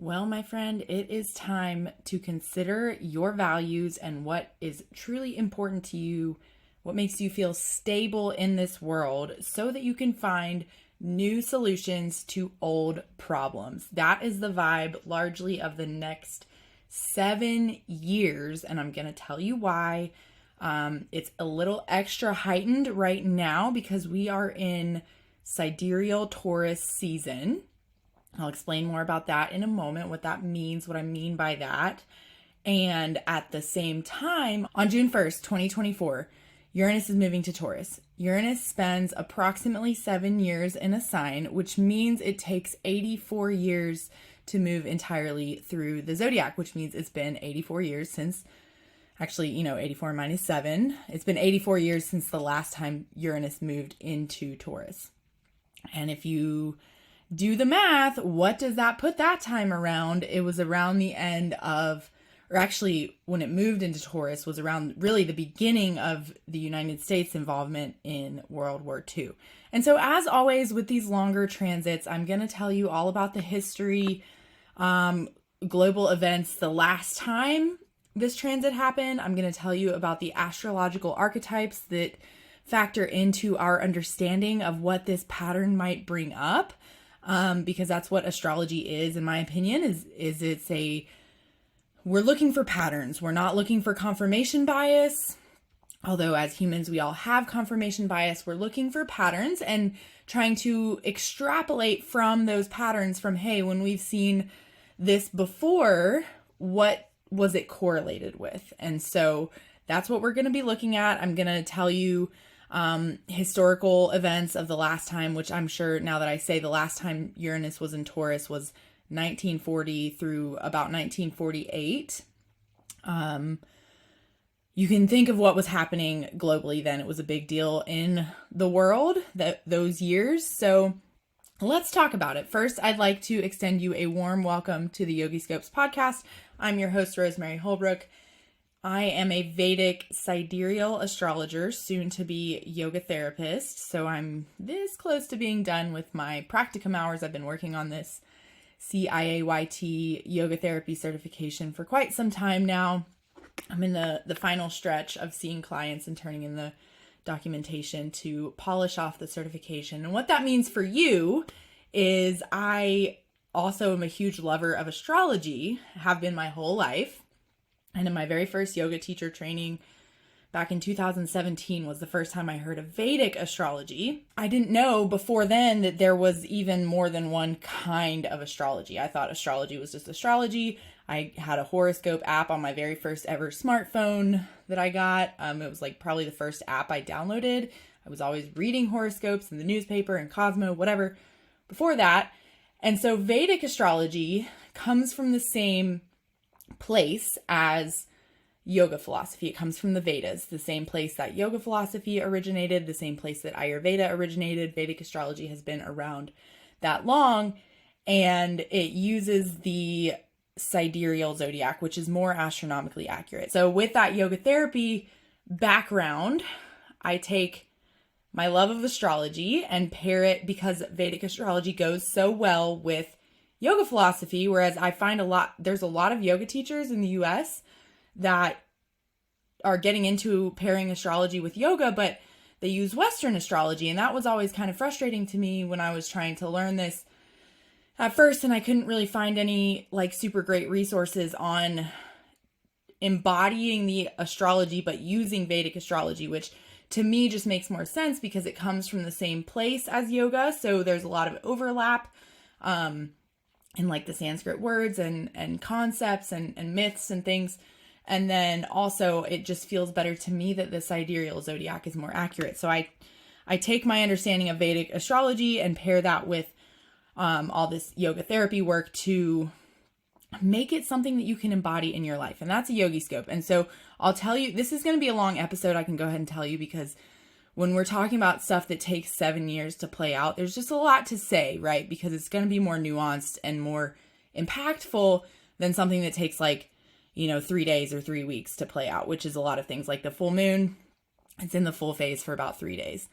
Well, my friend, it is time to consider your values and what is truly important to you, what makes you feel stable in this world, so that you can find new solutions to old problems. That is the vibe largely of the next 7 years, and I'm going to tell you why. It's a little extra heightened right now because we are in sidereal Taurus season. I'll explain more about that in a moment, what that means, what I mean by that. And at the same time, on June 1st, 2024, Uranus is moving to Taurus. Uranus spends approximately 7 years in a sign, which means it takes 84 years to move entirely through the zodiac, which means it's been 84 years since, 84 minus 7. It's been 84 years since the last time Uranus moved into Taurus. And if you do the math, what does that put that time around? It was around the end of, or actually when it moved into Taurus was around really the beginning of the United States involvement in World War II. And so as always with these longer transits, I'm going to tell you all about the history, global events, the last time this transit happened. I'm going to tell you about the astrological archetypes that factor into our understanding of what this pattern might bring up. Because that's what astrology is, in my opinion, we're looking for patterns. We're not looking for confirmation bias. Although as humans, we all have confirmation bias. We're looking for patterns and trying to extrapolate from those patterns from, hey, when we've seen this before, what was it correlated with? And so that's what we're going to be looking at. I'm going to tell you historical events of the last time, which I'm sure now that I say the last time Uranus was in Taurus was 1940 through about 1948. You can think of what was happening globally then. It was a big deal in the world those years. So let's talk about it. First, I'd like to extend you a warm welcome to the Horoscopes podcast. I'm your host, Rosemary Holbrook. I am a Vedic sidereal astrologer, soon to be yoga therapist. So I'm this close to being done with my practicum hours. I've been working on this CIAYT yoga therapy certification for quite some time now. I'm in the final stretch of seeing clients and turning in the documentation to polish off the certification. And what that means for you is I also am a huge lover of astrology, have been my whole life. And in my very first yoga teacher training back in 2017 was the first time I heard of Vedic astrology. I didn't know before then that there was even more than one kind of astrology. I thought astrology was just astrology. I had a horoscope app on my very first ever smartphone that I got. It was like probably the first app I downloaded. I was always reading horoscopes in the newspaper and Cosmo, whatever, before that. And so Vedic astrology comes from the same place as yoga philosophy. It comes from the Vedas, the same place that yoga philosophy originated, the same place that Ayurveda originated. Vedic astrology has been around that long, and it uses the sidereal zodiac, which is more astronomically accurate. So with that yoga therapy background, I take my love of astrology and pair it, because Vedic astrology goes so well with yoga philosophy, whereas I find there's a lot of yoga teachers in the US that are getting into pairing astrology with yoga, but they use Western astrology. And that was always kind of frustrating to me when I was trying to learn this at first. And I couldn't really find any super great resources on embodying the astrology, but using Vedic astrology, which to me just makes more sense because it comes from the same place as yoga. So there's a lot of overlap, in the Sanskrit words and concepts and myths and things. And then also it just feels better to me that the sidereal zodiac is more accurate. So I take my understanding of Vedic astrology and pair that with all this yoga therapy work to make it something that you can embody in your life. And that's a yogi scope. And so I'll tell you, this is going to be a long episode. I can go ahead and tell you, because when we're talking about stuff that takes 7 years to play out, there's just a lot to say, right? Because it's going to be more nuanced and more impactful than something that takes 3 days or 3 weeks to play out, which is a lot of things. Like the full moon, it's in the full phase for about 3 days.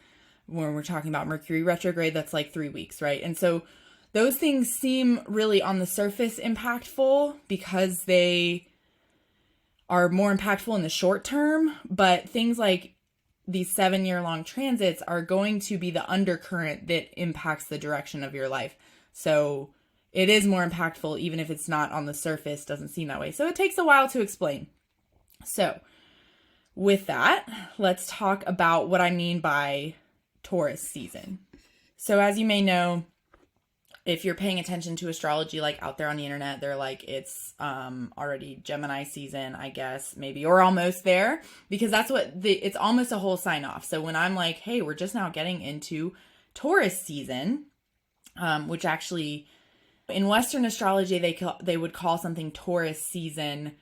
When we're talking about Mercury retrograde, that's 3 weeks, right? And so those things seem really on the surface impactful because they are more impactful in the short term, but things like these 7-year-long transits are going to be the undercurrent that impacts the direction of your life. So it is more impactful, even if it's not on the surface, doesn't seem that way. So it takes a while to explain. So with that, let's talk about what I mean by Taurus season. So as you may know, if you're paying attention to astrology, like out there on the internet, they're like, it's already Gemini season, I guess, maybe, or almost there, because that's what it's almost a whole sign off. So when I'm like, hey, we're just now getting into Taurus season, which actually in Western astrology, they would call something Taurus season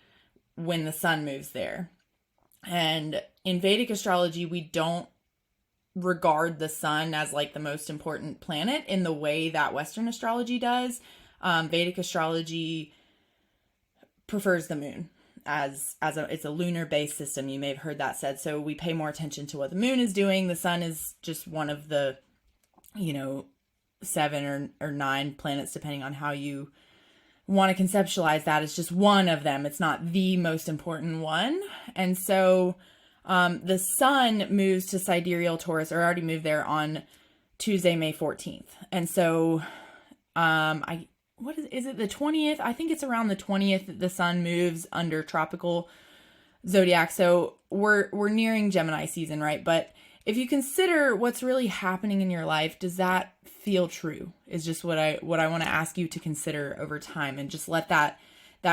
when the sun moves there. And in Vedic astrology, we don't regard the sun as like the most important planet in the way that Western astrology does. Vedic astrology prefers the moon as it's a lunar based system. You may have heard that said. So we pay more attention to what the moon is doing. The sun is just one of the, 7 or 9 planets, depending on how you want to conceptualize that. It's just one of them. It's not the most important one. And so the sun moves to sidereal Taurus, or already moved there on Tuesday, May 14th. And so, is it the 20th? I think it's around the 20th that the sun moves under tropical zodiac. So we're nearing Gemini season, right? But if you consider what's really happening in your life, does that feel true? Is just what I want to ask you to consider over time, and just let that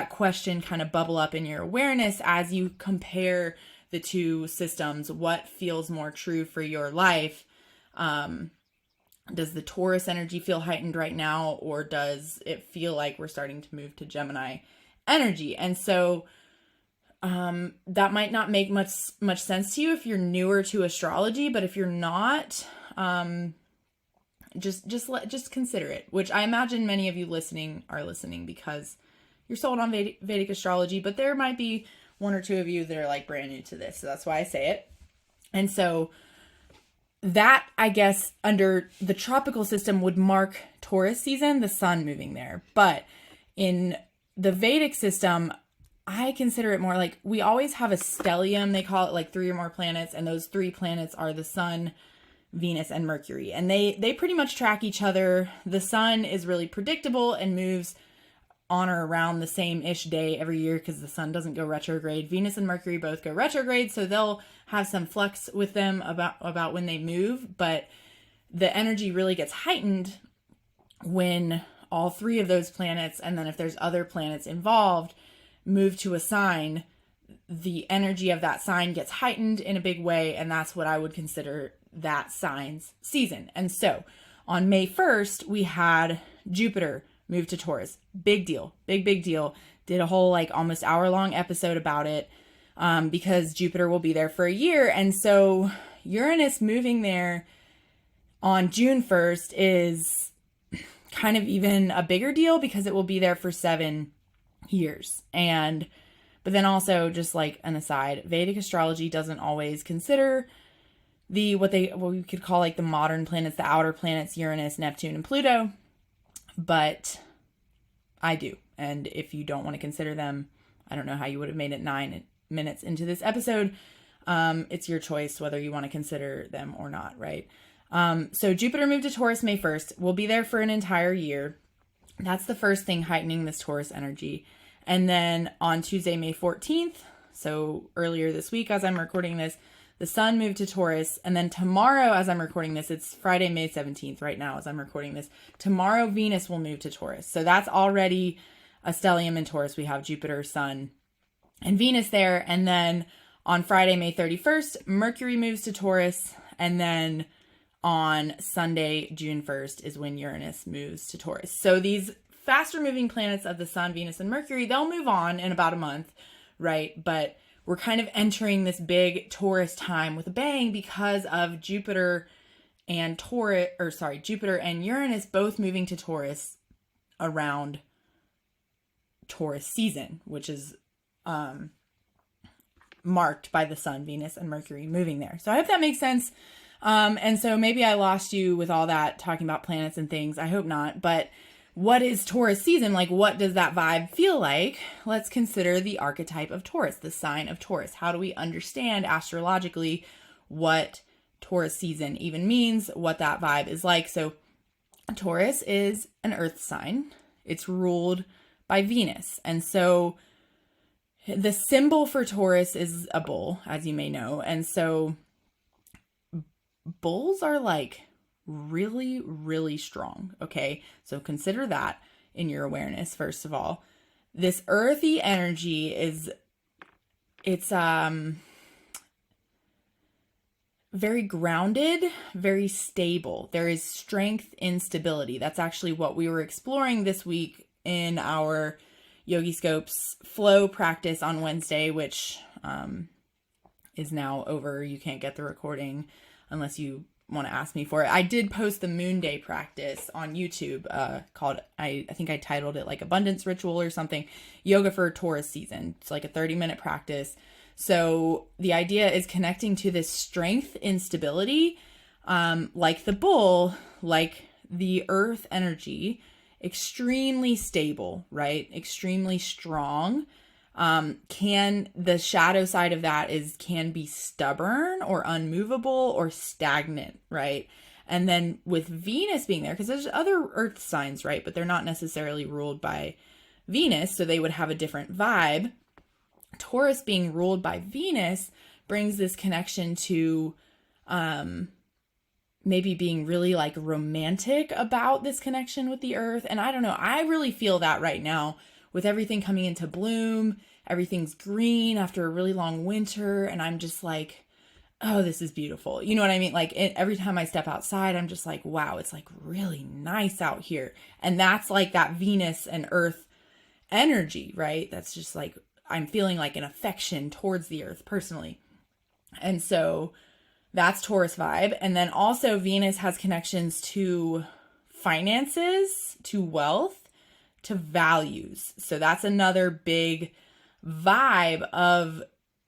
question kind of bubble up in your awareness as you compare the two systems. What feels more true for your life? Does the Taurus energy feel heightened right now, or does it feel like we're starting to move to Gemini energy? And so that might not make much sense to you if you're newer to astrology, but if you're not, just consider it, which I imagine many of you are listening because you're sold on Vedic astrology, but there might be 1 or 2 of you that are like brand new to this. So that's why I say it. And so that, I guess, under the tropical system would mark Taurus season, the sun moving there. But in the Vedic system, I consider it more like we always have a stellium. They call it like 3 or more planets. And those 3 planets are the sun, Venus, and Mercury. And they pretty much track each other. The sun is really predictable and moves on or around the same-ish day every year because the sun doesn't go retrograde. Venus and Mercury both go retrograde, so they'll have some flux with them about when they move, but the energy really gets heightened when all 3 of those planets, and then if there's other planets involved, move to a sign, the energy of that sign gets heightened in a big way, and that's what I would consider that sign's season. And so on May 1st, we had Jupiter move to Taurus. Big deal. Big deal. Did a whole like almost hour-long episode about it because Jupiter will be there for a year. And so Uranus moving there on June 1st is kind of even a bigger deal because it will be there for 7 years. But then also, just like an aside, Vedic astrology doesn't always consider what we could call like the modern planets, the outer planets, Uranus, Neptune, and Pluto. But I do. And if you don't want to consider them, I don't know how you would have made it 9 minutes into this episode. It's your choice whether you want to consider them or not, right? So Jupiter moved to Taurus May 1st. We'll be there for an entire year. That's the first thing heightening this Taurus energy. And then on Tuesday, May 14th, so earlier this week as I'm recording this, the sun moved to Taurus, and then tomorrow as I'm recording this, it's Friday, May 17th right now as I'm recording this, tomorrow Venus will move to Taurus. So that's already a stellium in Taurus. We have Jupiter, Sun, and Venus there. And then on Friday, May 31st, Mercury moves to Taurus. And then on Sunday, June 1st is when Uranus moves to Taurus. So these faster moving planets of the Sun, Venus, and Mercury, they'll move on in about a month, right? But we're kind of entering this big Taurus time with a bang because of Jupiter and Uranus both moving to Taurus around Taurus season, which is marked by the Sun, Venus, and Mercury moving there. So I hope that makes sense. And so maybe I lost you with all that talking about planets and things. I hope not. But what is Taurus season? Like, what does that vibe feel like? Let's consider the archetype of Taurus, the sign of Taurus. How do we understand astrologically what Taurus season even means, what that vibe is like? So Taurus is an earth sign. It's ruled by Venus. And so the symbol for Taurus is a bull, as you may know. And so bulls are like really, really strong. Okay. So consider that in your awareness, first of all. This earthy energy it's very grounded, very stable. There is strength in stability. That's actually what we were exploring this week in our Yogiscopes flow practice on Wednesday, which is now over. You can't get the recording unless you want to ask me for it. I did post the Moon Day practice on YouTube called, I think I titled it like Abundance Ritual or something, Yoga for Taurus Season. It's like a 30-minute practice. So the idea is connecting to this strength in stability, like the bull, like the earth energy, extremely stable, right? Extremely strong. The shadow side of that can be stubborn or unmovable or stagnant, right? And then with Venus being there, because there's other earth signs, right? But they're not necessarily ruled by Venus, so they would have a different vibe. Taurus being ruled by Venus brings this connection to maybe being really like romantic about this connection with the earth. And I don't know, I really feel that right now with everything coming into bloom. Everything's green after a really long winter. And I'm just like, oh, this is beautiful. You know what I mean? Like every time I step outside, I'm just like, wow, it's like really nice out here. And that's like that Venus and earth energy, right? That's just like, I'm feeling like an affection towards the earth personally. And so that's Taurus vibe. And then also Venus has connections to finances, to wealth, to values. So that's another big vibe of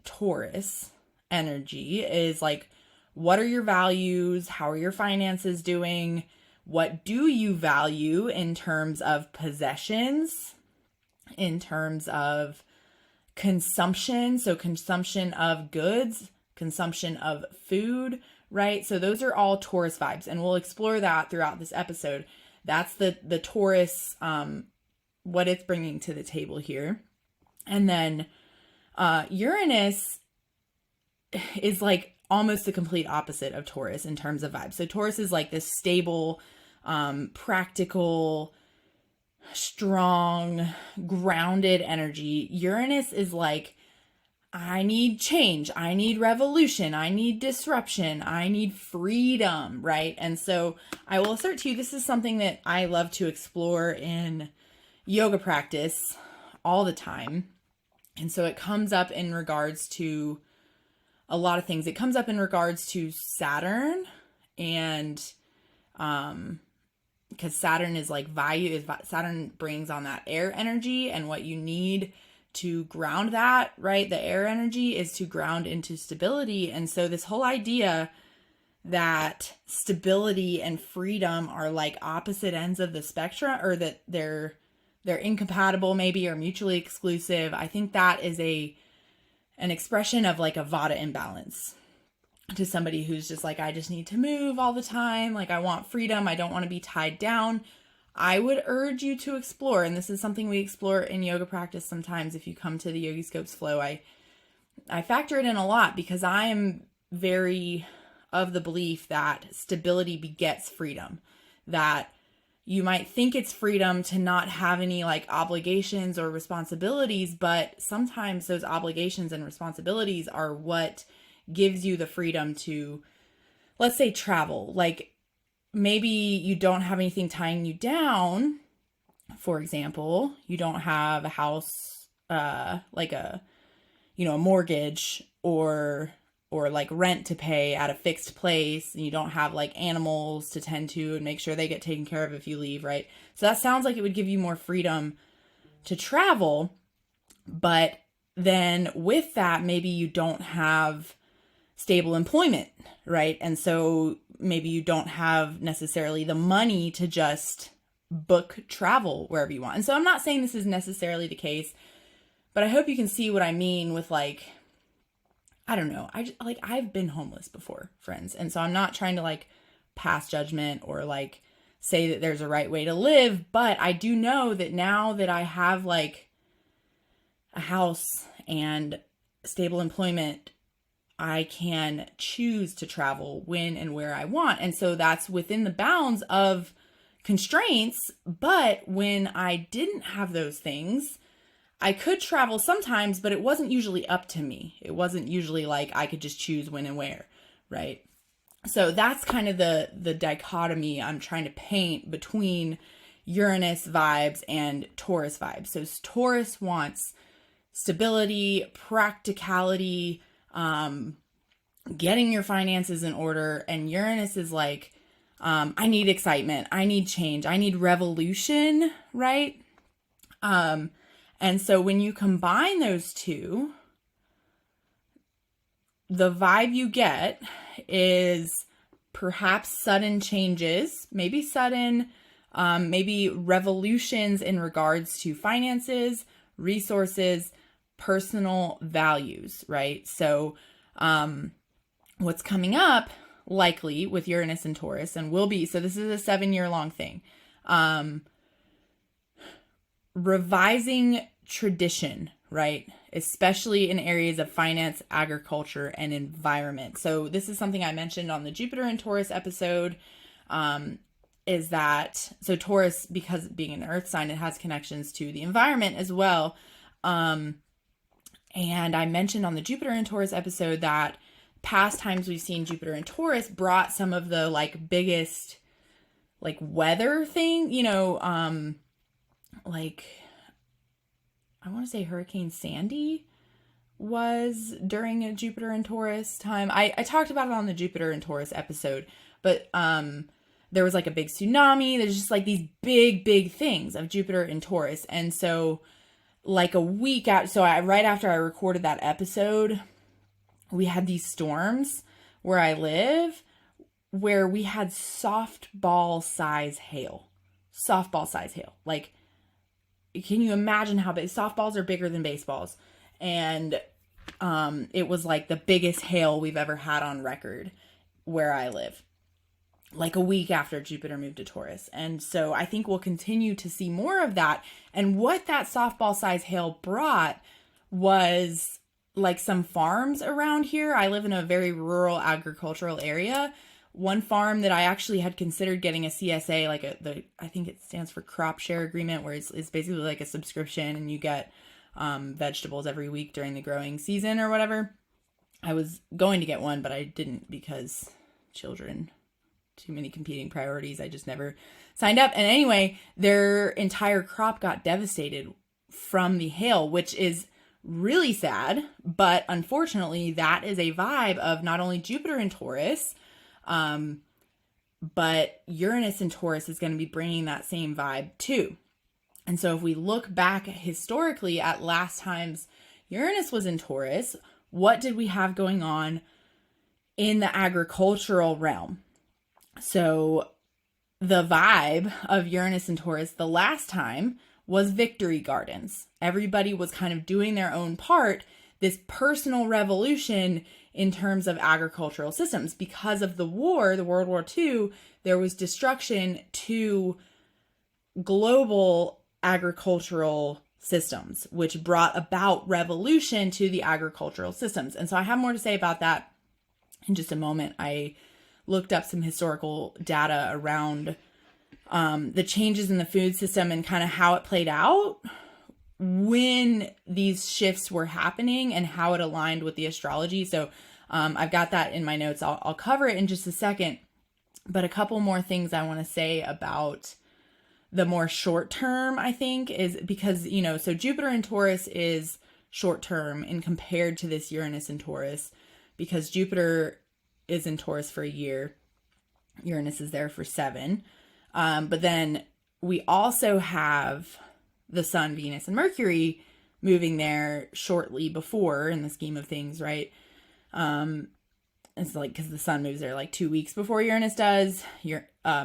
Taurus energy is like, what are your values? How are your finances doing? What do you value in terms of possessions, in terms of consumption? So consumption of goods, consumption of food, right? So those are all Taurus vibes, and we'll explore that throughout this episode. That's the Taurus, what it's bringing to the table here. And then Uranus is like almost the complete opposite of Taurus in terms of vibes. So Taurus is like this stable, practical, strong, grounded energy. Uranus is like, I need change. I need revolution. I need disruption. I need freedom, right? And so I will assert to you, this is something that I love to explore in yoga practice all the time. And so it comes up in regards to a lot of things. It comes up in regards to Saturn, and because Saturn is like Saturn brings on that air energy, and what you need to ground that, right? The air energy is to ground into stability. And so this whole idea that stability and freedom are like opposite ends of the spectrum, or that they're incompatible maybe, or mutually exclusive. I think that is an expression of like a Vata imbalance to somebody who's just like, I just need to move all the time. Like I want freedom. I don't want to be tied down. I would urge you to explore, and this is something we explore in yoga practice sometimes. If you come to the Yogiscopes flow, I factor it in a lot, because I am very of the belief that stability begets freedom. That you might think it's freedom to not have any like obligations or responsibilities, but sometimes those obligations and responsibilities are what gives you the freedom to, let's say, travel. Like maybe you don't have anything tying you down. For example, you don't have a house, like a mortgage or like rent to pay at a fixed place, and you don't have like animals to tend to and make sure they get taken care of if you leave, right? So that sounds like it would give you more freedom to travel, but then with that, maybe you don't have stable employment, right? And so maybe you don't have necessarily the money to just book travel wherever you want. And so I'm not saying this is necessarily the case, but I hope you can see what I mean with like, I don't know. I've been homeless before, friends. And so I'm not trying to like pass judgment or like say that there's a right way to live, but I do know that now that I have like a house and stable employment, I can choose to travel when and where I want. And so that's within the bounds of constraints. But when I didn't have those things, I could travel sometimes, but it wasn't usually up to me. It wasn't usually like I could just choose when and where, right? So that's kind of the dichotomy I'm trying to paint between Uranus vibes and Taurus vibes. So Taurus wants stability, practicality, getting your finances in order. And Uranus is like, I need excitement. I need change. I need revolution, right? And so when you combine those two, the vibe you get is perhaps sudden changes, maybe sudden, maybe revolutions in regards to finances, resources, personal values, right? So what's coming up likely with Uranus and Taurus and will be, so this is a 7-year long thing, revising tradition, right? Especially in areas of finance, agriculture, and environment. So this is something I mentioned on the Jupiter and Taurus episode, is that, so Taurus, because being an earth sign, it has connections to the environment as well. And I mentioned on the Jupiter and Taurus episode that past times we've seen Jupiter and Taurus brought some of the like biggest like weather thing, like I want to say Hurricane Sandy was during a Jupiter and Taurus time. I talked about it on the Jupiter and Taurus episode, but there was like a big tsunami. There's just like these big things of Jupiter and Taurus. And so like a week out, right after I recorded that episode, we had these storms where I live where we had softball size hail. Like, can you imagine how big? Softballs are bigger than baseballs. And it was like the biggest hail we've ever had on record where I live, like a week after Jupiter moved to Taurus. And so I think we'll continue to see more of that. And what that softball size hail brought was like some farms around here. I live in a very rural agricultural area. One farm that I actually had considered getting a CSA, like I think it stands for crop share agreement, where it's basically like a subscription and you get vegetables every week during the growing season or whatever. I was going to get one, but I didn't because children, too many competing priorities. I just never signed up. And anyway, their entire crop got devastated from the hail, which is really sad. But unfortunately, that is a vibe of not only Jupiter and Taurus, but Uranus and Taurus is going to be bringing that same vibe too. And so if we look back historically at last times Uranus was in Taurus, what did we have going on in the agricultural realm? So the vibe of Uranus and Taurus the last time was victory gardens. Everybody was kind of doing their own part, this personal revolution in terms of agricultural systems. Because of the war, the World War II, there was destruction to global agricultural systems, which brought about revolution to the agricultural systems. And so I have more to say about that in just a moment. I looked up some historical data around the changes in the food system and kind of how it played out when these shifts were happening and how it aligned with the astrology. So I've got that in my notes. I'll cover it in just a second. But a couple more things I want to say about the more short term, I think, is because, so Jupiter in Taurus is short term and compared to this Uranus in Taurus, because Jupiter is in Taurus for a year. Uranus is there for 7. But then we also have the Sun, Venus, and Mercury moving there shortly before in the scheme of things, right? It's like, because the Sun moves there like 2 weeks before Uranus does.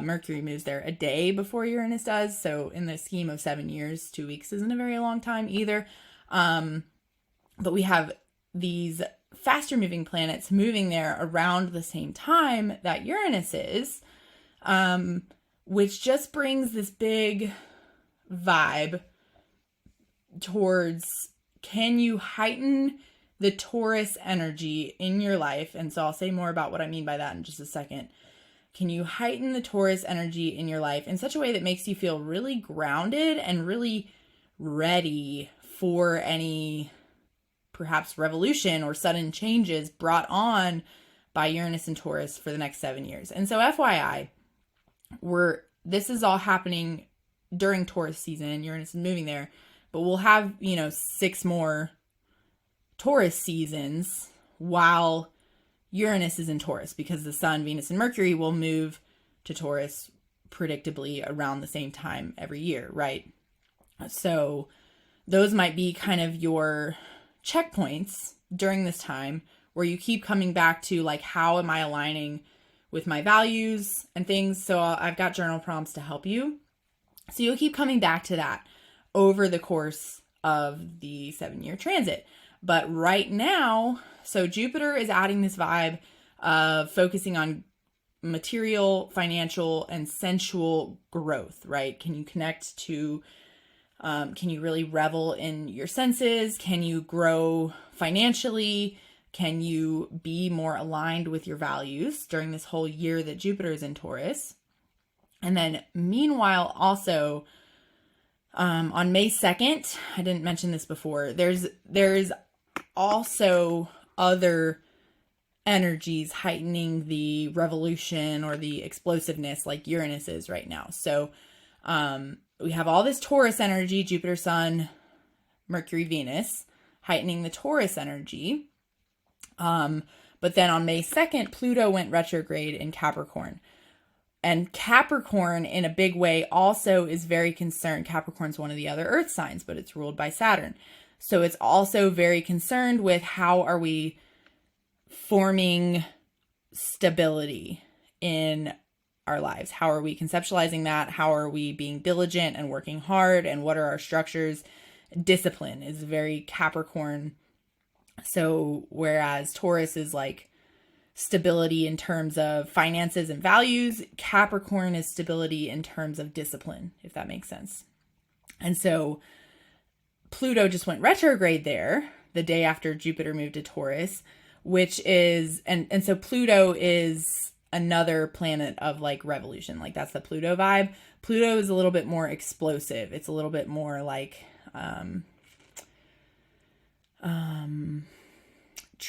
Mercury moves there a day before Uranus does. So in the scheme of 7 years, 2 weeks isn't a very long time either. But we have these faster moving planets moving there around the same time that Uranus is, which just brings this big vibe towards, can you heighten the Taurus energy in your life? And so I'll say more about what I mean by that in just a second. Can you heighten the Taurus energy in your life in such a way that makes you feel really grounded and really ready for any perhaps revolution or sudden changes brought on by Uranus and Taurus for the next 7 years? And so FYI, this is all happening during Taurus season. Uranus is moving there, but we'll have, 6 more Taurus seasons while Uranus is in Taurus, because the Sun, Venus, and Mercury will move to Taurus predictably around the same time every year, right? So those might be kind of your checkpoints during this time where you keep coming back to, like, how am I aligning with my values and things? So I've got journal prompts to help you. So you'll keep coming back to that over the course of the 7-year transit. But right now, so Jupiter is adding this vibe of focusing on material, financial, and sensual growth, right? Can you connect to, can you really revel in your senses? Can you grow financially? Can you be more aligned with your values during this whole year that Jupiter is in Taurus? And then meanwhile, also, on May 2nd, I didn't mention this before, there's also other energies heightening the revolution or the explosiveness like Uranus is right now. So we have all this Taurus energy, Jupiter, Sun, Mercury, Venus, heightening the Taurus energy. But then on May 2nd, Pluto went retrograde in Capricorn. And Capricorn, in a big way, also is very concerned. Capricorn's one of the other Earth signs, but it's ruled by Saturn. So it's also very concerned with how are we forming stability in our lives? How are we conceptualizing that? How are we being diligent and working hard? And what are our structures? Discipline is very Capricorn. So whereas Taurus is like stability in terms of finances and values, Capricorn is stability in terms of discipline, if that makes sense. And so Pluto just went retrograde there the day after Jupiter moved to Taurus, which is, and so Pluto is another planet of like revolution. Like that's the Pluto vibe. Pluto is a little bit more explosive. It's a little bit more like,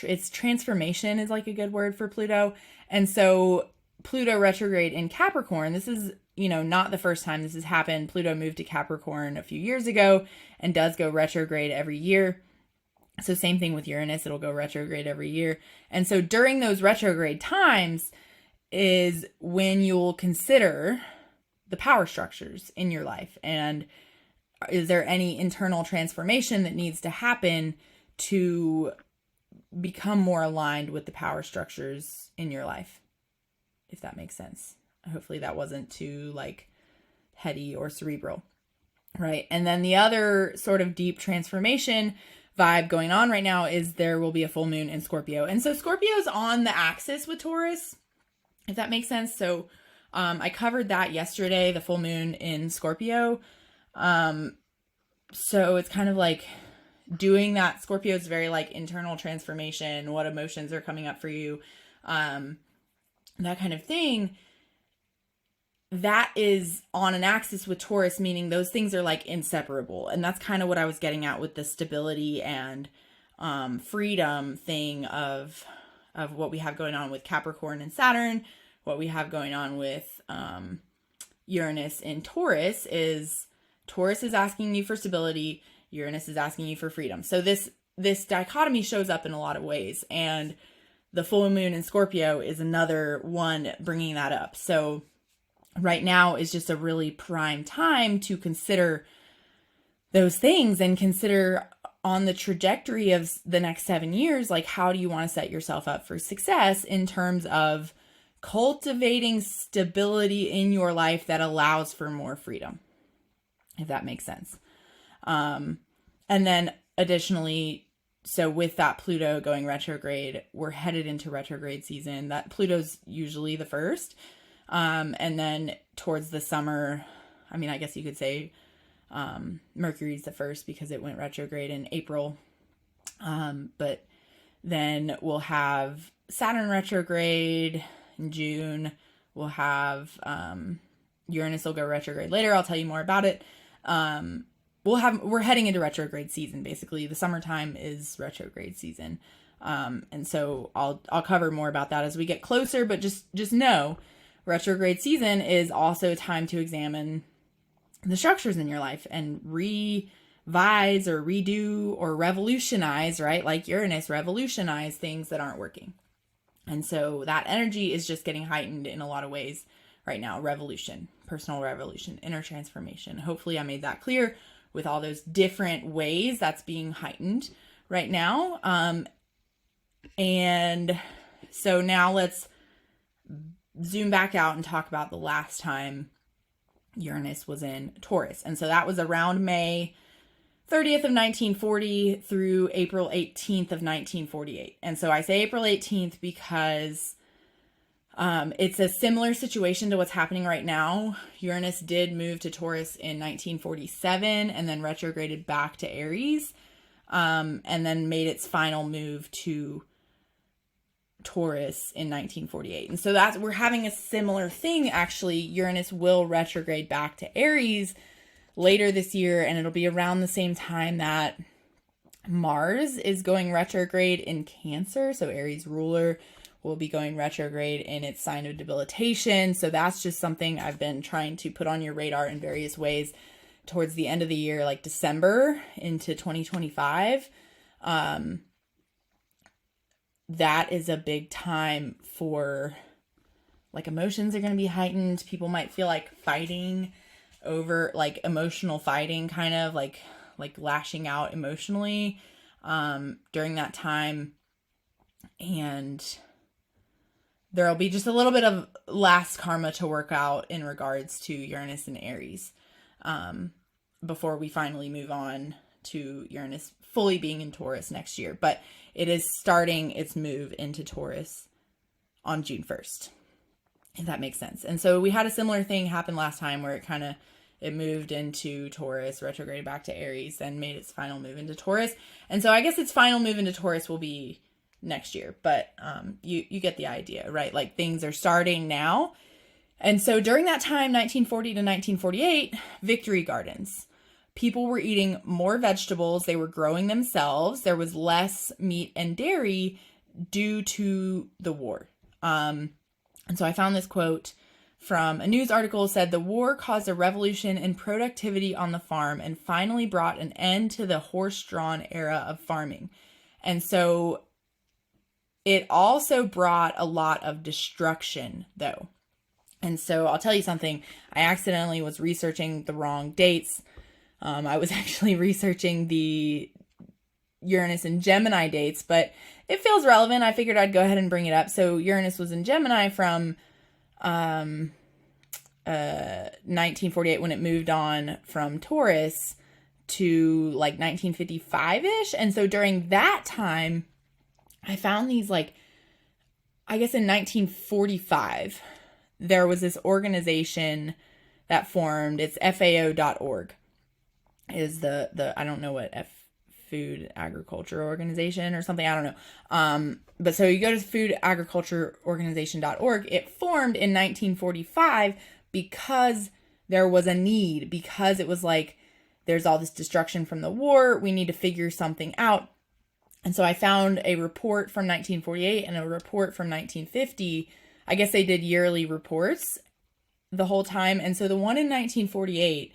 it's transformation is like a good word for Pluto. And so Pluto retrograde in Capricorn, this is, not the first time this has happened. Pluto moved to Capricorn a few years ago and does go retrograde every year. So same thing with Uranus, it'll go retrograde every year. And so during those retrograde times is when you'll consider the power structures in your life. And is there any internal transformation that needs to happen to become more aligned with the power structures in your life, if that makes sense. Hopefully that wasn't too like heady or cerebral, right? And then the other sort of deep transformation vibe going on right now is there will be a full moon in Scorpio. And so Scorpio is on the axis with Taurus, if that makes sense. So I covered that yesterday, the full moon in Scorpio. So it's kind of like doing that. Scorpio is very like internal transformation, what emotions are coming up for you, that kind of thing. That is on an axis with Taurus, meaning those things are like inseparable. And that's kind of what I was getting at with the stability and freedom thing of what we have going on with Capricorn and Saturn, what we have going on with Uranus and Taurus is asking you for stability, Uranus is asking you for freedom. So this dichotomy shows up in a lot of ways, and the full moon in Scorpio is another one bringing that up. So right now is just a really prime time to consider those things and consider on the trajectory of the next 7 years, like how do you want to set yourself up for success in terms of cultivating stability in your life that allows for more freedom, if that makes sense. And then additionally, so with that Pluto going retrograde, we're headed into retrograde season. That Pluto's usually the first. And then towards the summer, I mean, I guess you could say Mercury's the first because it went retrograde in April. But then we'll have Saturn retrograde in June. We'll have Uranus will go retrograde later. I'll tell you more about it. We're heading into retrograde season. Basically, the summertime is retrograde season. And so I'll cover more about that as we get closer, but just know retrograde season is also a time to examine the structures in your life and revise or redo or revolutionize, right? Like Uranus, revolutionize things that aren't working. And so that energy is just getting heightened in a lot of ways right now. Revolution, personal revolution, inner transformation. Hopefully I made that clear with all those different ways that's being heightened right now. And so now let's zoom back out and talk about the last time Uranus was in Taurus. And so that was around May 30th of 1940 through April 18th of 1948. And so I say April 18th because it's a similar situation to what's happening right now. Uranus did move to Taurus in 1947 and then retrograded back to Aries, and then made its final move to Taurus in 1948. And so we're having a similar thing. Actually, Uranus will retrograde back to Aries later this year, and it'll be around the same time that Mars is going retrograde in Cancer. So Aries ruler will be going retrograde in its sign of debilitation. So that's just something I've been trying to put on your radar in various ways towards the end of the year, like December into 2025. That is a big time for, like, emotions are going to be heightened. People might feel like fighting over, like, emotional fighting, kind of like lashing out emotionally during that time. And there'll be just a little bit of last karma to work out in regards to Uranus and Aries before we finally move on to Uranus fully being in Taurus next year. But it is starting its move into Taurus on June 1st, if that makes sense. And so we had a similar thing happen last time where it moved into Taurus, retrograded back to Aries, then made its final move into Taurus. And so I guess its final move into Taurus will be next year, but you get the idea, right? Like, things are starting now. And so during that time, 1940 to 1948, victory gardens. People were eating more vegetables. They were growing themselves. There was less meat and dairy due to the war. And so I found this quote from a news article. Said the war caused a revolution in productivity on the farm and finally brought an end to the horse-drawn era of farming. And so it also brought a lot of destruction, though. And so I'll tell you something. I accidentally was researching the wrong dates. I was actually researching the Uranus and Gemini dates, but it feels relevant. I figured I'd go ahead and bring it up. So Uranus was in Gemini from 1948 when it moved on from Taurus to like 1955-ish. And so during that time, I found these, like, I guess in 1945, there was this organization that formed. It's FAO.org is the I don't know what Food Agriculture Organization or something. I don't know. But so you go to Food Agriculture Organization.org. It formed in 1945 because there was a need, because it was like, there's all this destruction from the war. We need to figure something out. And so I found a report from 1948 and a report from 1950. I guess they did yearly reports the whole time. And so the one in 1948,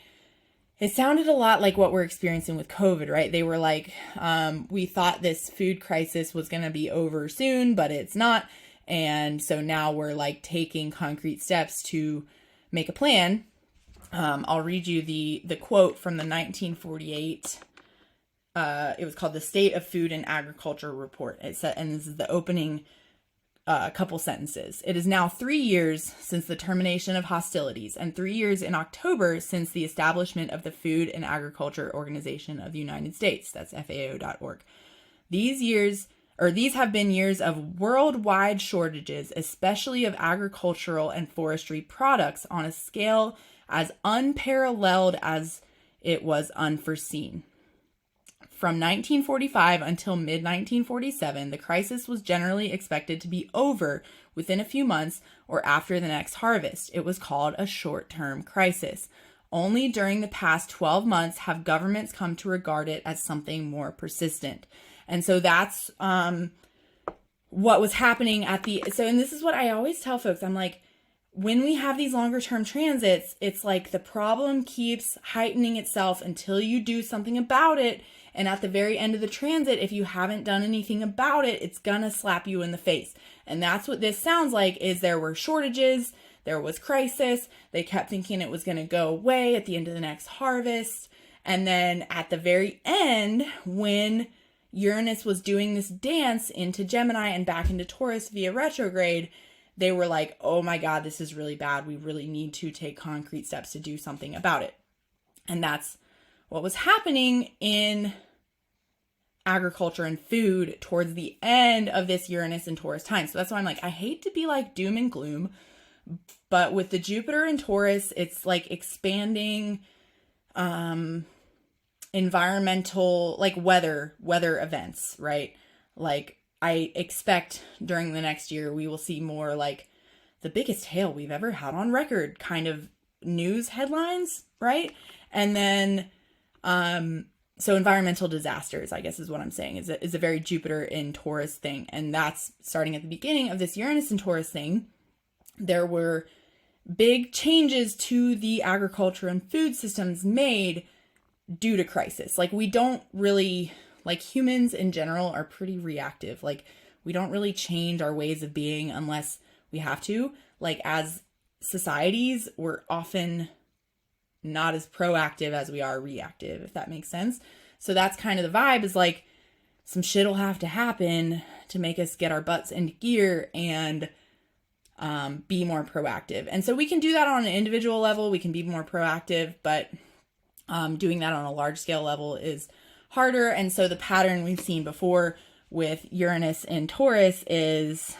it sounded a lot like what we're experiencing with COVID, right? They were like, we thought this food crisis was going to be over soon, but it's not. And so now we're like taking concrete steps to make a plan. I'll read you the quote from the 1948. It was called the State of Food and Agriculture Report. It said, and this is the opening a couple sentences. It is now 3 years since the termination of hostilities and 3 years in October since the establishment of the Food and Agriculture Organization of the United States. That's FAO.org. These have been years of worldwide shortages, especially of agricultural and forestry products, on a scale as unparalleled as it was unforeseen. From 1945 until mid-1947, the crisis was generally expected to be over within a few months or after the next harvest. It was called a short-term crisis. Only during the past 12 months have governments come to regard it as something more persistent. And so that's what was happening and this is what I always tell folks. I'm like, when we have these longer term transits, it's like the problem keeps heightening itself until you do something about it. And at the very end of the transit, if you haven't done anything about it, it's gonna slap you in the face. And that's what this sounds like. Is there were shortages, there was crisis. They kept thinking it was gonna go away at the end of the next harvest. And then at the very end, when Uranus was doing this dance into Gemini and back into Taurus via retrograde, they were like, oh my God, this is really bad. We really need to take concrete steps to do something about it. And that's what was happening in agriculture and food towards the end of this Uranus and Taurus time. So that's why I'm like, I hate to be like doom and gloom, but with the Jupiter and Taurus, it's like expanding environmental, like weather events, right? Like I expect during the next year, we will see more like the biggest hail we've ever had on record kind of news headlines, right? And then, so environmental disasters, I guess is what I'm saying, is a very Jupiter in Taurus thing. And that's starting at the beginning of this Uranus and Taurus thing. There were big changes to the agriculture and food systems made due to crisis. Like we don't really, like humans in general are pretty reactive. Like we don't really change our ways of being unless we have to. Like as societies, we're often not as proactive as we are reactive, if that makes sense. So that's kind of the vibe, is like some shit will have to happen to make us get our butts into gear and be more proactive. And so we can do that on an individual level. We can be more proactive, but doing that on a large scale level is harder. And so the pattern we've seen before with Uranus and Taurus is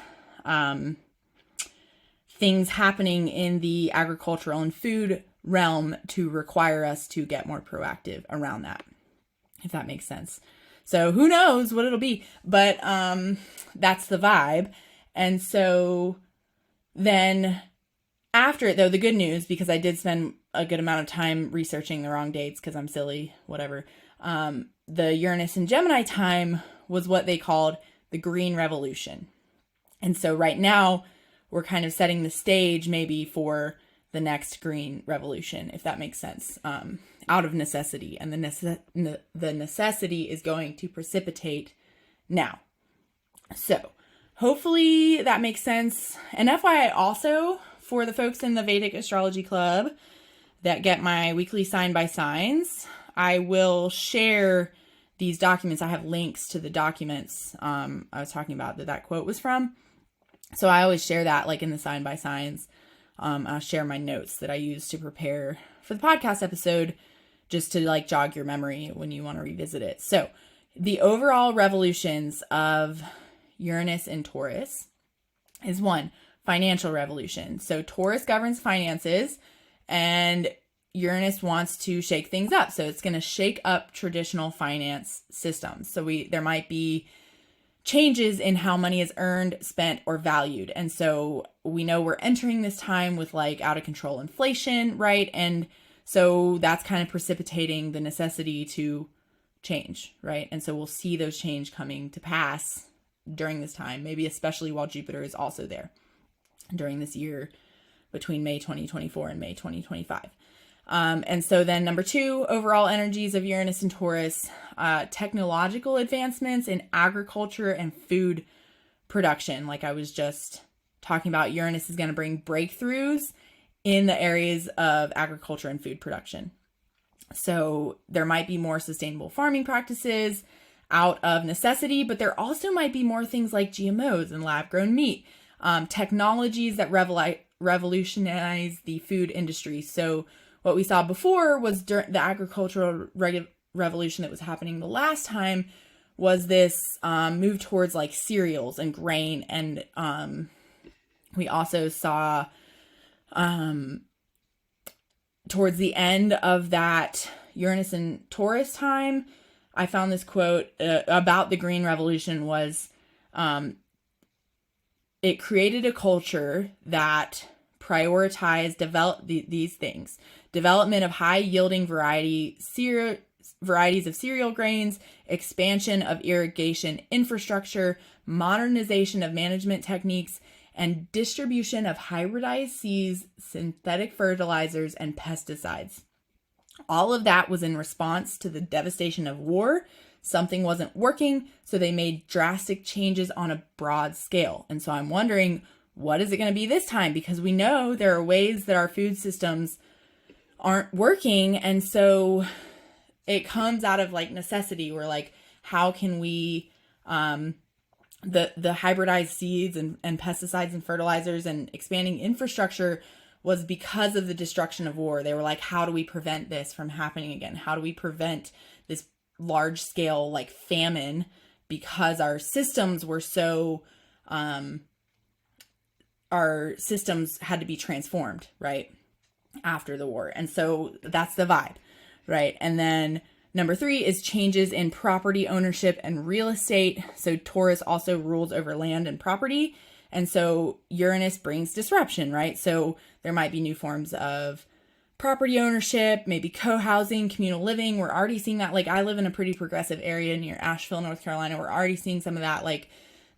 things happening in the agricultural and food realm to require us to get more proactive around that, if that makes sense. So who knows what it'll be, but that's the vibe. And so then after it, though, the good news, because I did spend a good amount of time researching the wrong dates because I'm silly, whatever. The Uranus and Gemini time was what they called the Green Revolution. And so right now we're kind of setting the stage maybe for the next Green Revolution, if that makes sense, out of necessity. And the necessity is going to precipitate now. So hopefully that makes sense. And FYI also, for the folks in the Vedic Astrology Club that get my weekly sign by signs, I will share these documents. I have links to the documents I was talking about that quote was from. So I always share that like in the sign by signs. I'll share my notes that I use to prepare for the podcast episode, just to like jog your memory when you want to revisit it. So the overall revolutions of Uranus and Taurus is one, financial revolution. So Taurus governs finances and Uranus wants to shake things up. So it's going to shake up traditional finance systems. So there might be changes in how money is earned, spent, or valued. And so we know we're entering this time with like out of control inflation, right? And so that's kind of precipitating the necessity to change, right? And so we'll see those change coming to pass during this time, maybe especially while Jupiter is also there during this year between May 2024 and May 2025. And so then number two, overall energies of Uranus and Taurus, technological advancements in agriculture and food production. Like I was just talking about, Uranus is going to bring breakthroughs in the areas of agriculture and food production. So there might be more sustainable farming practices, out of necessity, but there also might be more things like GMOs and lab-grown meat, technologies that revolutionize the food industry. So what we saw before was during the agricultural revolution that was happening the last time was this move towards like cereals and grain. And we also saw towards the end of that Uranus and Taurus time, I found this quote about the Green Revolution was, it created a culture that prioritized these things: development of high-yielding varieties of cereal grains, expansion of irrigation infrastructure, modernization of management techniques, and distribution of hybridized seeds, synthetic fertilizers, and pesticides. All of that was in response to the devastation of war. Something wasn't working, so they made drastic changes on a broad scale. And so I'm wondering, what is it going to be this time? Because we know there are ways that our food systems aren't working. And so it comes out of like necessity. We're like, how can we, the hybridized seeds and pesticides and fertilizers and expanding infrastructure was because of the destruction of war. They were like, how do we prevent this from happening again? How do we prevent this large scale like famine? Because our systems were so, our systems had to be transformed, right? After the war. And so that's the vibe, right? And then number 3 is changes in property ownership and real estate. So Taurus also rules over land and property. And so Uranus brings disruption, right? So there might be new forms of property ownership, maybe co-housing, communal living. We're already seeing that. Like, I live in a pretty progressive area near Asheville, North Carolina. We're already seeing some of that. Like,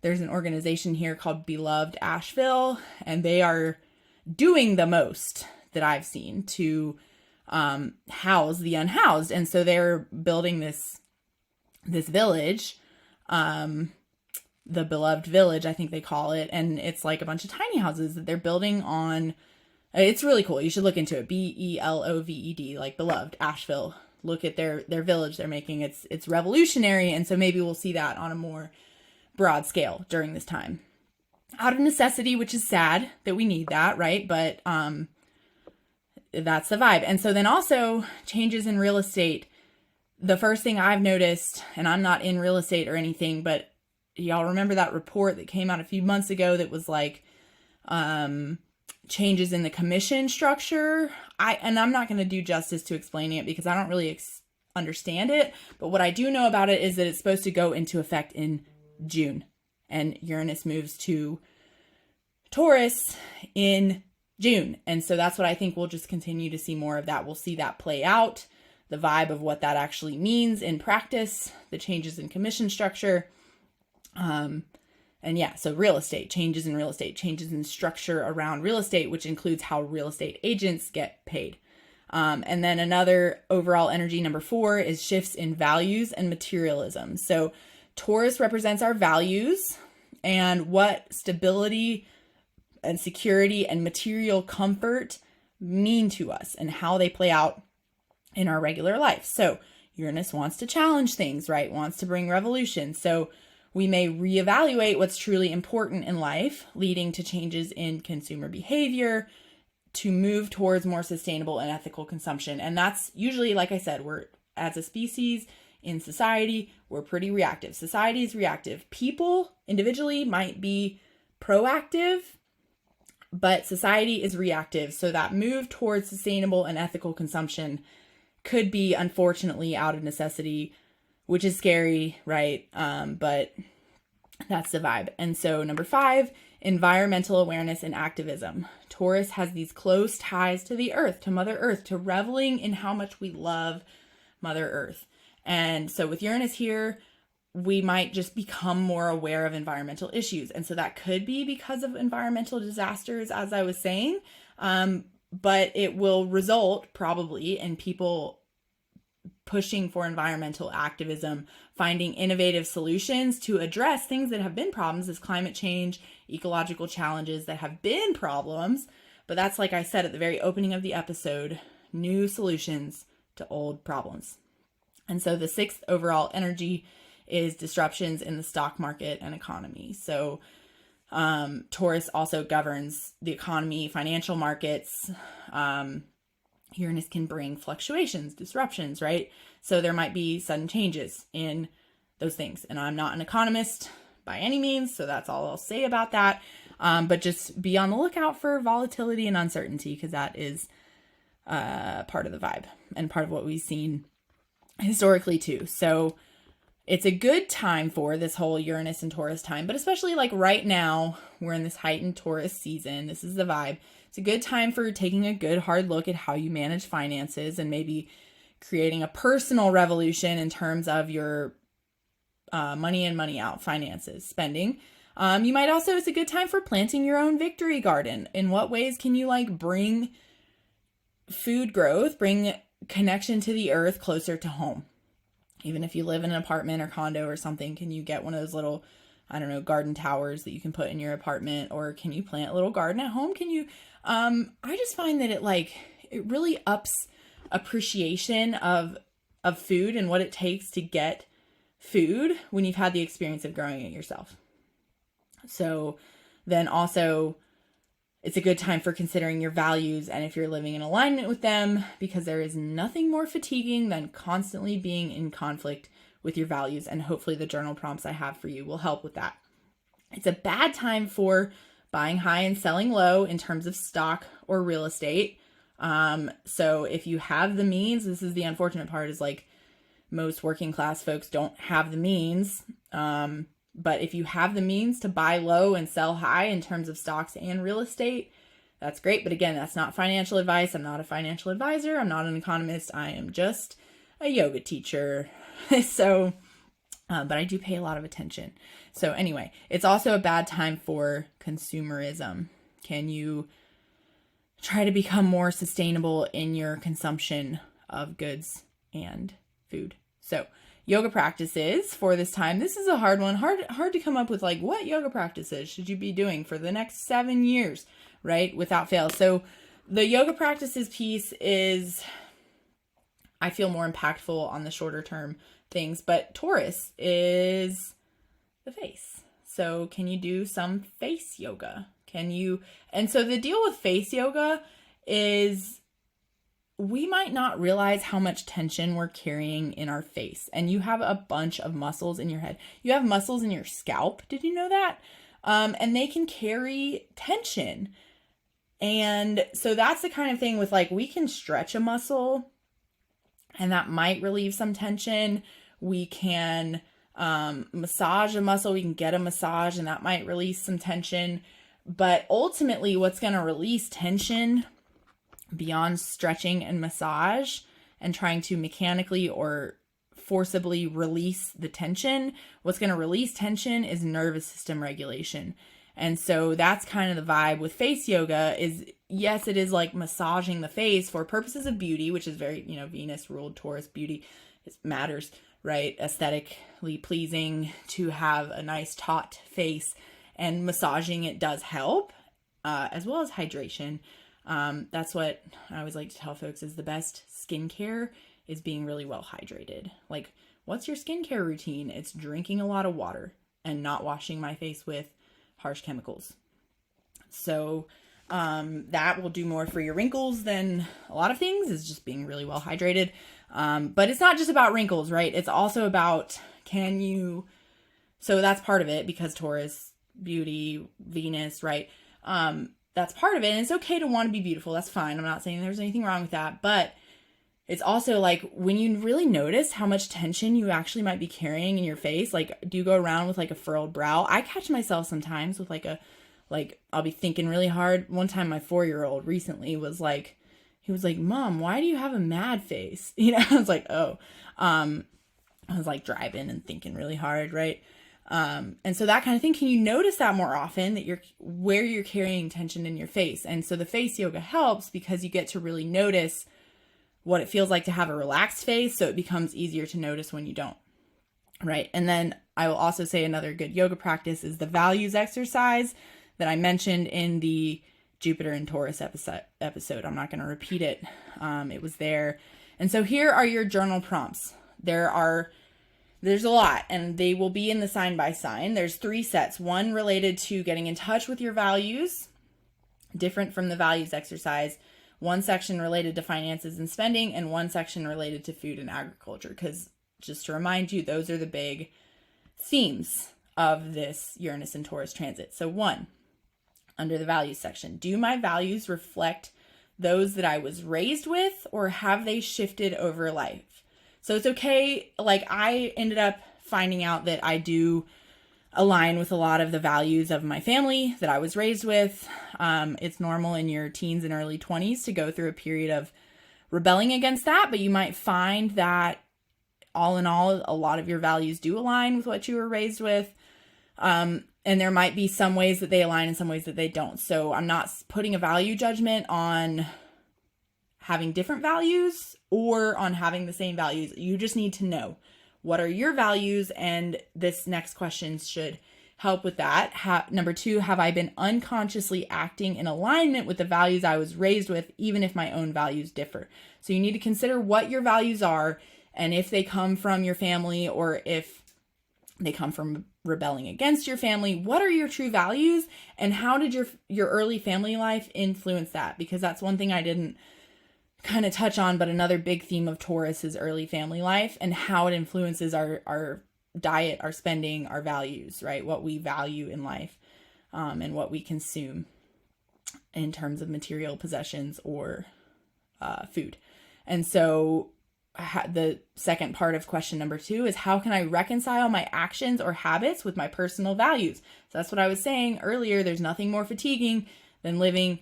there's an organization here called Beloved Asheville, and they are doing the most that I've seen to house the unhoused. And so they're building this village, the Beloved Village, I think they call it. And it's like a bunch of tiny houses that they're building on. It's really cool. You should look into it. Beloved, like Beloved Asheville. Look at their village they're making. It's revolutionary. And so maybe we'll see that on a more broad scale during this time. Out of necessity, which is sad that we need that, right? But that's the vibe. And so then also changes in real estate. The first thing I've noticed, and I'm not in real estate or anything, but y'all remember that report that came out a few months ago that was like changes in the commission structure. I'm not going to do justice to explaining it because I don't really understand it. But what I do know about it is that it's supposed to go into effect in June, and Uranus moves to Taurus in June. And so that's what I think we'll just continue to see more of that. We'll see that play out, the vibe of what that actually means in practice, the changes in commission structure. And yeah, so real estate, changes in real estate, changes in structure around real estate, which includes how real estate agents get paid. And then another overall energy, number 4, is shifts in values and materialism. So Taurus represents our values and what stability and security and material comfort mean to us and how they play out in our regular life. So Uranus wants to challenge things, right? Wants to bring revolution. So we may reevaluate what's truly important in life, leading to changes in consumer behavior to move towards more sustainable and ethical consumption. And that's usually, like I said, we're, as a species in society, we're pretty reactive. Society is reactive. People individually might be proactive, but society is reactive. So that move towards sustainable and ethical consumption could be, unfortunately, out of necessity, which is scary, right? But that's the vibe. And so number 5, environmental awareness and activism. Taurus has these close ties to the earth, to Mother Earth, to reveling in how much we love Mother Earth. And so with Uranus here, we might just become more aware of environmental issues. And so that could be because of environmental disasters, as I was saying. But it will result probably in people pushing for environmental activism, finding innovative solutions to address things that have been problems as climate change, ecological challenges that have been problems. But that's, like I said at the very opening of the episode, new solutions to old problems. And so the 6th overall energy is disruptions in the stock market and economy. So Taurus also governs the economy, financial markets. Uranus can bring fluctuations, disruptions, right? So there might be sudden changes in those things. And I'm not an economist by any means, so that's all I'll say about that. But just be on the lookout for volatility and uncertainty, because that is part of the vibe and part of what we've seen historically too. So it's a good time for this whole Uranus and Taurus time, but especially like right now, we're in this heightened Taurus season. This is the vibe. It's a good time for taking a good hard look at how you manage finances and maybe creating a personal revolution in terms of your money in, money out finances, spending. You might also, it's a good time for planting your own victory garden. In what ways can you like bring food growth, bring connection to the earth closer to home? Even if you live in an apartment or condo or something, can you get one of those little, I don't know, garden towers that you can put in your apartment? Or can you plant a little garden at home? Can you, I just find that it really ups appreciation of food and what it takes to get food when you've had the experience of growing it yourself. So then also it's a good time for considering your values and if you're living in alignment with them, because there is nothing more fatiguing than constantly being in conflict with your values. And hopefully the journal prompts I have for you will help with that. It's a bad time for buying high and selling low in terms of stock or real estate. So if you have the means, this is the unfortunate part, is like most working class folks don't have the means. But if you have the means to buy low and sell high in terms of stocks and real estate, that's great. But again, that's not financial advice. I'm not a financial advisor. I'm not an economist. I am just a yoga teacher. So, but I do pay a lot of attention. So anyway, it's also a bad time for consumerism. Can you try to become more sustainable in your consumption of goods and food? So yoga practices for this time. This is a hard one. Hard to come up with like what yoga practices should you be doing for the next 7 years, right? Without fail. So the yoga practices piece is, I feel, more impactful on the shorter term things, but Taurus is the face. So can you do some face yoga? And so the deal with face yoga is we might not realize how much tension we're carrying in our face. And you have a bunch of muscles in your head. You have muscles in your scalp. Did you know that? And they can carry tension. And so that's the kind of thing with like, we can stretch a muscle and that might relieve some tension. We can massage a muscle. We can get a massage and that might release some tension. But ultimately, what's going to release tension beyond stretching and massage and trying to mechanically or forcibly release the tension, what's going to release tension is nervous system regulation. And so that's kind of the vibe with face yoga is, yes, it is like massaging the face for purposes of beauty, which is very, Venus ruled Taurus beauty. It matters, right? Aesthetically pleasing to have a nice taut face, and massaging it does help, as well as hydration. That's what I always like to tell folks is the best skincare is being really well hydrated. Like, what's your skincare routine? It's drinking a lot of water and not washing my face with harsh chemicals. So, that will do more for your wrinkles than a lot of things, is just being really well hydrated. But it's not just about wrinkles, right? It's also about, so that's part of it, because Taurus, beauty, Venus, right? That's part of it. And it's okay to want to be beautiful. That's fine. I'm not saying there's anything wrong with that, but it's also like when you really notice how much tension you actually might be carrying in your face, like, do you go around with like a furrowed brow? I catch myself sometimes with I'll be thinking really hard. One time my 4-year-old recently was like, he was like, Mom, why do you have a mad face? I was like, oh, I was like driving and thinking really hard. Right. And so that kind of thing, can you notice that more often, that where you're carrying tension in your face? And so the face yoga helps because you get to really notice what it feels like to have a relaxed face. So it becomes easier to notice when you don't. Right. And then I will also say another good yoga practice is the values exercise that I mentioned in the Jupiter and Taurus episode. I'm not going to repeat it. It was there. And so here are your journal prompts. There's a lot, and they will be in the sign by sign. There's 3 sets. One related to getting in touch with your values, different from the values exercise. One section related to finances and spending, and one section related to food and agriculture. Because just to remind you, those are the big themes of this Uranus and Taurus transit. So 1, under the values section, do my values reflect those that I was raised with, or have they shifted over life? So it's okay. Like, I ended up finding out that I do align with a lot of the values of my family that I was raised with. It's normal in your teens and early 20s to go through a period of rebelling against that, but you might find that all in all, a lot of your values do align with what you were raised with. And there might be some ways that they align and some ways that they don't. So I'm not putting a value judgment on having different values or on having the same values. You just need to know, what are your values? And this next question should help with that. Number 2, have I been unconsciously acting in alignment with the values I was raised with, even if my own values differ? So you need to consider what your values are, and if they come from your family or if they come from rebelling against your family. What are your true values, and how did your early family life influence that? Because that's one thing I didn't kind of touch on, but another big theme of Taurus is early family life and how it influences our diet, our spending, our values, right? What we value in life, and what we consume in terms of material possessions or food. And so the second part of question number 2 is, how can I reconcile my actions or habits with my personal values? So that's what I was saying earlier. There's nothing more fatiguing than living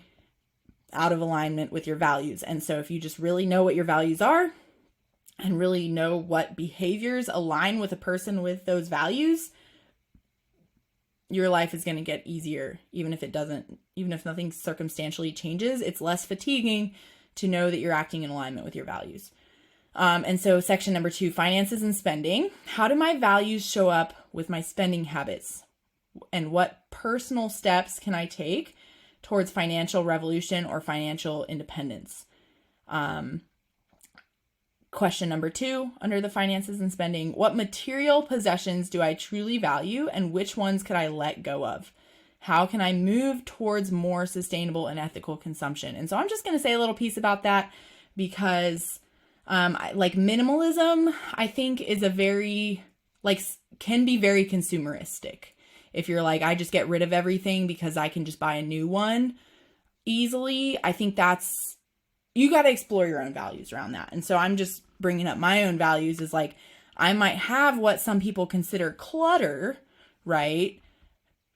out of alignment with your values. And so if you just really know what your values are and really know what behaviors align with a person with those values, your life is going to get easier. Even if nothing circumstantially changes, it's less fatiguing to know that you're acting in alignment with your values. And so section number 2, finances and spending. How do my values show up with my spending habits? And what personal steps can I take towards financial revolution or financial independence? Question number 2, under the finances and spending, what material possessions do I truly value, and which ones could I let go of? How can I move towards more sustainable and ethical consumption? And so I'm just going to say a little piece about that, because like minimalism, I think is can be very consumeristic. If you're like, I just get rid of everything because I can just buy a new one easily, I think you got to explore your own values around that. And so I'm just bringing up my own values is like, I might have what some people consider clutter, right?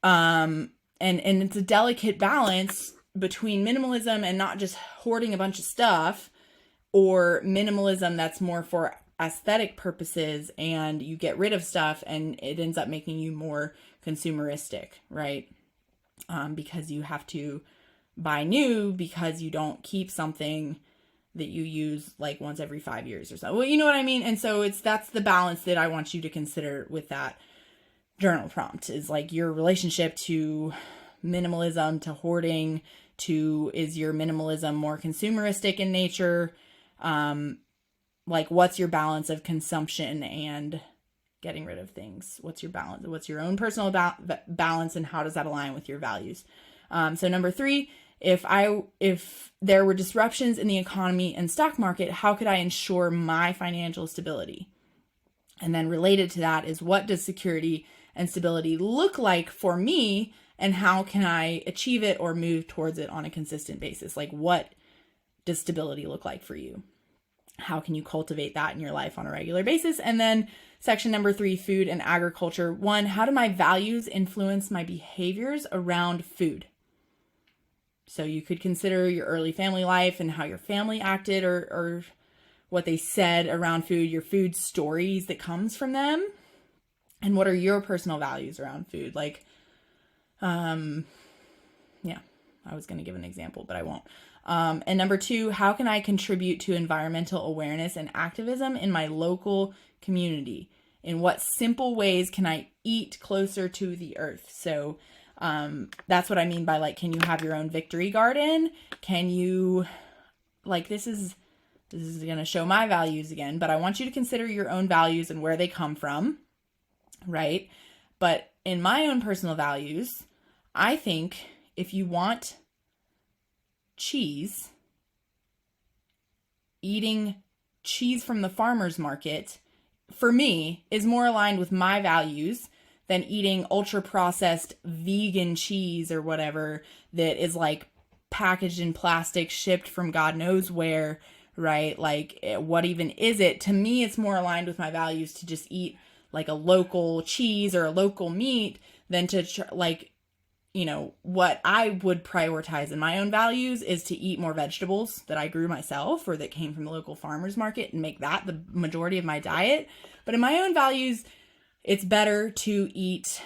And it's a delicate balance between minimalism and not just hoarding a bunch of stuff, or minimalism that's more for aesthetic purposes and you get rid of stuff and it ends up making you more consumeristic, right? Because you have to buy new because you don't keep something that you use like once every 5 years or so. Well, you know what I mean? And so that's the balance that I want you to consider with that journal prompt, is like your relationship to minimalism, to hoarding, is your minimalism more consumeristic in nature? Like, what's your balance of consumption and getting rid of things? What's your balance? What's your own personal balance, and how does that align with your values? So number 3, if there were disruptions in the economy and stock market, how could I ensure my financial stability? And then related to that is, what does security and stability look like for me, and how can I achieve it or move towards it on a consistent basis? Like, what does stability look like for you? How can you cultivate that in your life on a regular basis? And then section number 3, food and agriculture. 1, how do my values influence my behaviors around food? So you could consider your early family life and how your family acted, or what they said around food, your food stories that comes from them. And what are your personal values around food? Like, yeah, I was going to give an example, but I won't. And number 2, how can I contribute to environmental awareness and activism in my local community? In what simple ways can I eat closer to the earth? So that's what I mean by, like, can you have your own victory garden? Can you, like, this is This is going to show my values again, but I want you to consider your own values and where they come from, right? But in my own personal values, I think if you want cheese, eating cheese from the farmer's market, for me, is more aligned with my values than eating ultra processed vegan cheese or whatever that is like packaged in plastic, shipped from God knows where, right? Like, what even is it? To me, it's more aligned with my values to just eat like a local cheese or a local meat than to what I would prioritize in my own values is to eat more vegetables that I grew myself or that came from the local farmer's market and make that the majority of my diet. But in my own values, it's better to eat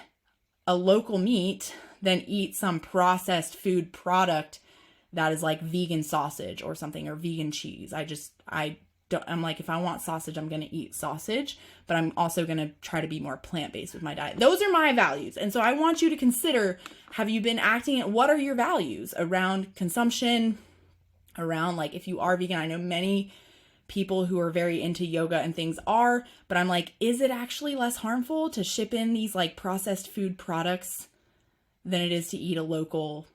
a local meat than eat some processed food product that is like vegan sausage or something, or vegan cheese. I'm like, if I want sausage, I'm going to eat sausage, but I'm also going to try to be more plant-based with my diet. Those are my values. And so I want you to consider, have you been acting, what are your values around consumption, around like, if you are vegan? I know many people who are very into yoga and things are, but I'm like, is it actually less harmful to ship in these like processed food products than it is to eat a local,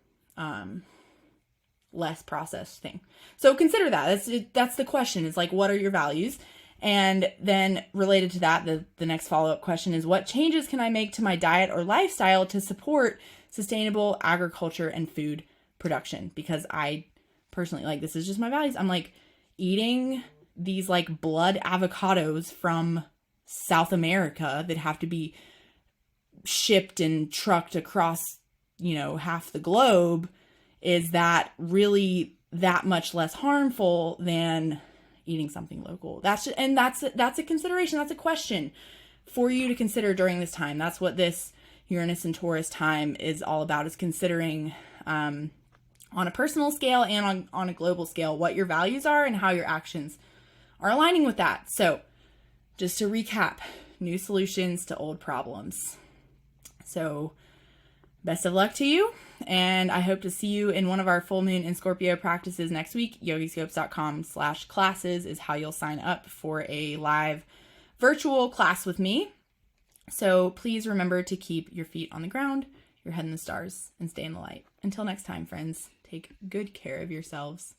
less processed thing? So consider that. That's the question, is like, what are your values? And then related to that, the next follow-up question is, what changes can I make to my diet or lifestyle to support sustainable agriculture and food production? Because I personally, like, this is just my values. I'm like, eating these like blood avocados from South America that have to be shipped and trucked across, half the globe, is that really that much less harmful than eating something local? That's a consideration. That's a question for you to consider during this time. That's what this Uranus and Taurus time is all about, is considering on a personal scale and on a global scale what your values are and how your actions are aligning with that. So just to recap, new solutions to old problems. So best of luck to you. And I hope to see you in one of our full moon in Scorpio practices next week. yogiscopes.com/classes is how you'll sign up for a live virtual class with me. So please remember to keep your feet on the ground, your head in the stars, and stay in the light. Until next time, friends, take good care of yourselves.